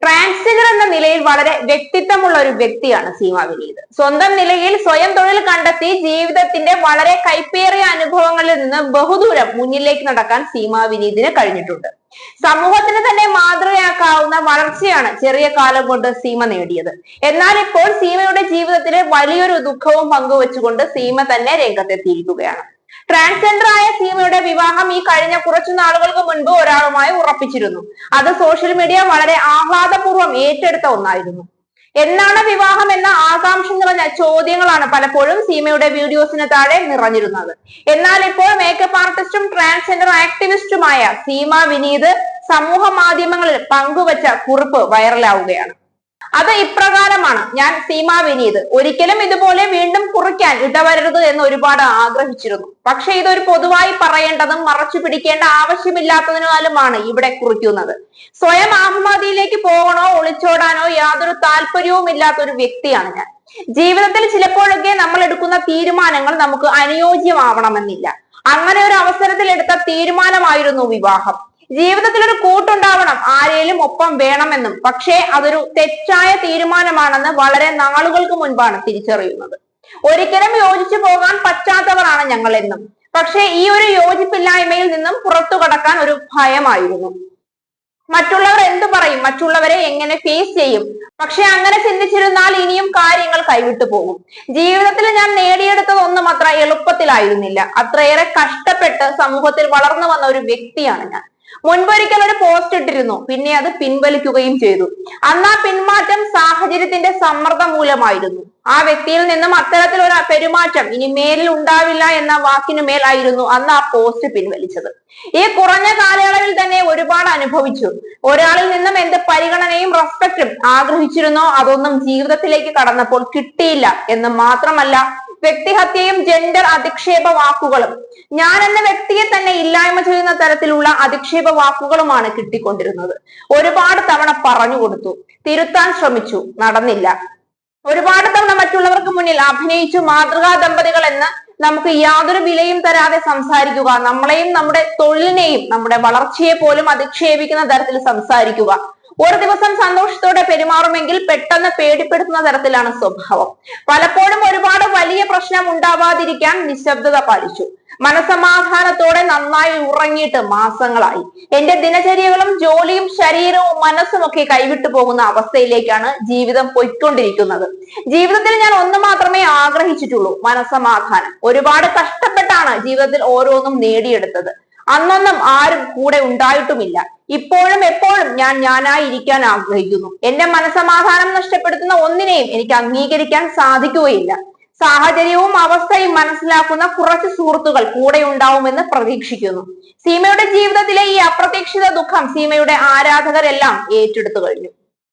Transgender എന്ന നിലയിൽ വളരെ വ്യക്തിത്വമുള്ള ഒരു വ്യക്തിയാണ് സീമ വിനീത്. സ്വന്തം നിലയിൽ സ്വയം തൊഴിൽ കണ്ടെത്തി ജീവിതത്തിന്റെ വളരെ കൈപ്പേറിയ അനുഭവങ്ങളിൽ നിന്ന് ബഹുദൂരം മുന്നിലേക്ക് നടക്കാൻ സീമ വിനീതിന് കഴിഞ്ഞിട്ടുണ്ട്. സമൂഹത്തിന് തന്നെ മാതൃകയാക്കാവുന്ന വളർച്ചയാണ് ചെറിയ കാലം കൊണ്ട് സീമ നേടിയത്. എന്നാൽ ഇപ്പോൾ സീമയുടെ ജീവിതത്തിലെ വലിയൊരു ദുഃഖവും പങ്കുവെച്ചുകൊണ്ട് സീമ തന്നെ രംഗത്തെത്തിയിരിക്കുകയാണ്. ട്രാൻസ്ജെൻഡർ ആയ സീമയുടെ വിവാഹം ഈ കഴിഞ്ഞ കുറച്ചു നാളുകൾക്ക് മുൻപ് ഒരാളുമായി ഉറപ്പിച്ചിരുന്നു. അത് സോഷ്യൽ മീഡിയ വളരെ ആഹ്ലാദപൂർവ്വം ഏറ്റെടുത്ത ഒന്നായിരുന്നു. എന്നാണ് വിവാഹം എന്ന ആകാംക്ഷ നിറഞ്ഞ ചോദ്യങ്ങളാണ് പലപ്പോഴും സീമയുടെ വീഡിയോസിന് താഴെ നിറഞ്ഞിരുന്നത്. എന്നാൽ ഇപ്പോൾ മേക്കപ്പ് ആർട്ടിസ്റ്റും ട്രാൻസ്ജെൻഡർ ആക്ടിവിസ്റ്റുമായ സീമ വിനീത് സമൂഹ മാധ്യമങ്ങളിൽ പങ്കുവച്ച കുറിപ്പ് വൈറലാവുകയാണ്. അത് ഇപ്രകാരമാണ്: ഞാൻ സീമ വിനീത് ഒരിക്കലും ഇതുപോലെ വീണ്ടും കുറിക്കാൻ ഇടവരരുത് എന്ന് ഒരുപാട് ആഗ്രഹിച്ചിരുന്നു. പക്ഷെ ഇതൊരു പൊതുവായി പറയേണ്ടതും മറച്ചു പിടിക്കേണ്ട ആവശ്യമില്ലാത്തതിനാലുമാണ് ഇവിടെ കുറിക്കുന്നത്. സ്വയം ആത്മഹത്യയിലേക്ക് പോകണോ ഒളിച്ചോടാനോ യാതൊരു താല്പര്യവും ഇല്ലാത്ത ഒരു വ്യക്തിയാണ് ഞാൻ. ജീവിതത്തിൽ ചിലപ്പോഴൊക്കെ നമ്മൾ എടുക്കുന്ന തീരുമാനങ്ങൾ നമുക്ക് അനുയോജ്യമാവണമെന്നില്ല. അങ്ങനെ ഒരു അവസരത്തിൽ എടുത്ത തീരുമാനമായിരുന്നു വിവാഹം. ജീവിതത്തിൽ ഒരു കൂട്ടുണ്ടാവണം, ആരെയും ഒപ്പം വേണമെന്നും. പക്ഷേ അതൊരു തെറ്റായ തീരുമാനമാണെന്ന് വളരെ നാളുകൾക്ക് മുൻപാണ് തിരിച്ചറിയുന്നത്. ഒരിക്കലും യോജിച്ചു പോകാൻ പറ്റാത്തവരാണ് ഞങ്ങൾ എന്നും. പക്ഷേ ഈ ഒരു യോജിപ്പില്ലായ്മയിൽ നിന്നും പുറത്തു കടക്കാൻ ഒരു ഭയമായിരുന്നു. മറ്റുള്ളവർ എന്തു പറയും, മറ്റുള്ളവരെ എങ്ങനെ ഫേസ് ചെയ്യും? പക്ഷെ അങ്ങനെ ചിന്തിച്ചിരുന്നാൽ ഇനിയും കാര്യങ്ങൾ കൈവിട്ടു പോകും. ജീവിതത്തിൽ ഞാൻ നേടിയെടുത്തതൊന്നും അത്ര എളുപ്പത്തിലായിരുന്നില്ല. അത്രയേറെ കഷ്ടപ്പെട്ട് സമൂഹത്തിൽ വളർന്നു വന്ന ഒരു വ്യക്തിയാണ് ഞാൻ. മുൻപൊരിക്കൽ ഒരു പോസ്റ്റ് ഇട്ടിരുന്നു, പിന്നെ അത് പിൻവലിക്കുകയും ചെയ്തു. അന്ന് ആ പിന്മാറ്റം സാഹചര്യത്തിന്റെ സമ്മർദ്ദം മൂലമായിരുന്നു. ആ വ്യക്തിയിൽ നിന്നും അത്തരത്തിലൊരു പെരുമാറ്റം ഇനി മേലിൽ ഉണ്ടാവില്ല എന്ന വാക്കിനു മേലായിരുന്നു അന്ന് ആ പോസ്റ്റ് പിൻവലിച്ചത്. ഈ കുറഞ്ഞ കാലയളവിൽ തന്നെ ഒരുപാട് അനുഭവിച്ചു. ഒരാളിൽ നിന്നും എന്ത് പരിഗണനയും റെസ്പെക്റ്റും ആഗ്രഹിച്ചിരുന്നോ അതൊന്നും ജീവിതത്തിലേക്ക് കടന്നപ്പോൾ കിട്ടിയില്ല എന്ന് മാത്രമല്ല, വ്യക്തിഹത്യയും ജെൻഡർ അധിക്ഷേപ വാക്കുകളും, ഞാൻ എന്ന വ്യക്തിയെ തന്നെ ഇല്ലായ്മ ചെയ്യുന്ന തരത്തിലുള്ള അധിക്ഷേപ വാക്കുകളുമാണ് കിട്ടിക്കൊണ്ടിരുന്നത്. ഒരുപാട് തവണ പറഞ്ഞു കൊടുത്തു, തിരുത്താൻ ശ്രമിച്ചു, നടന്നില്ല. ഒരുപാട് തവണ മറ്റുള്ളവർക്ക് മുന്നിൽ അഭിനയിച്ചു മാതൃകാ ദമ്പതികൾ എന്ന് നമുക്ക് യാതൊരു വിലയും തരാതെ സംസാരിക്കുക, നമ്മളെയും നമ്മുടെ തൊഴിലിനെയും നമ്മുടെ വളർച്ചയെ പോലും അധിക്ഷേപിക്കുന്ന തരത്തിൽ സംസാരിക്കുക. ഒരു ദിവസം സന്തോഷത്തോടെ പെരുമാറുമെങ്കിൽ പെട്ടെന്ന് പേടിപ്പെടുത്തുന്ന തരത്തിലാണ് സ്വഭാവം. പലപ്പോഴും ഒരുപാട് വലിയ പ്രശ്നം ഉണ്ടാവാതിരിക്കാൻ നിശബ്ദത പാലിച്ചു. മനസമാധാനത്തോടെ നന്നായി ഉറങ്ങിയിട്ട് മാസങ്ങളായി. എന്റെ ദിനചര്യകളും ജോലിയും ശരീരവും മനസ്സും ഒക്കെ കൈവിട്ടു പോകുന്ന അവസ്ഥയിലേക്കാണ് ജീവിതം പോയിക്കൊണ്ടിരിക്കുന്നത്. ജീവിതത്തിൽ ഞാൻ ഒന്ന് മാത്രമേ ആഗ്രഹിച്ചിട്ടുള്ളൂ, മനസമാധാനം. ഒരുപാട് കഷ്ടപ്പെട്ടാണ് ജീവിതത്തിൽ ഓരോന്നും നേടിയെടുത്തത്. അന്നൊന്നും ആരും കൂടെ ഉണ്ടായിട്ടുമില്ല. ഇപ്പോഴും എപ്പോഴും ഞാൻ ഞാനായി ഇരിക്കാൻ ആഗ്രഹിക്കുന്നു. എന്റെ മനസമാധാനം നഷ്ടപ്പെടുത്തുന്ന ഒന്നിനെയും എനിക്ക് അംഗീകരിക്കാൻ സാധിക്കുകയില്ല. സാഹചര്യവും അവസ്ഥയും മനസ്സിലാക്കുന്ന കുറച്ച് സുഹൃത്തുക്കൾ കൂടെ ഉണ്ടാവുമെന്ന് പ്രതീക്ഷിക്കുന്നു. സീമയുടെ ജീവിതത്തിലെ ഈ അപ്രതീക്ഷിത ദുഃഖം സീമയുടെ ആരാധകരെല്ലാം ഏറ്റെടുത്തു കഴിഞ്ഞു.